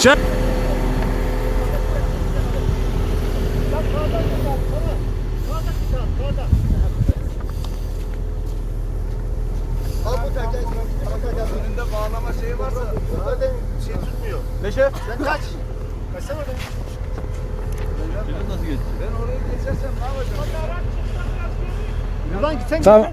Sen... Önünde bağlama şeyi varsa zaten şey tutmuyor. Neşe? Sen kaç. Kaçsana ben. Nasıl geçti? Ben oraya geçersem ne yapacağım? Buradan gitsen Tamam.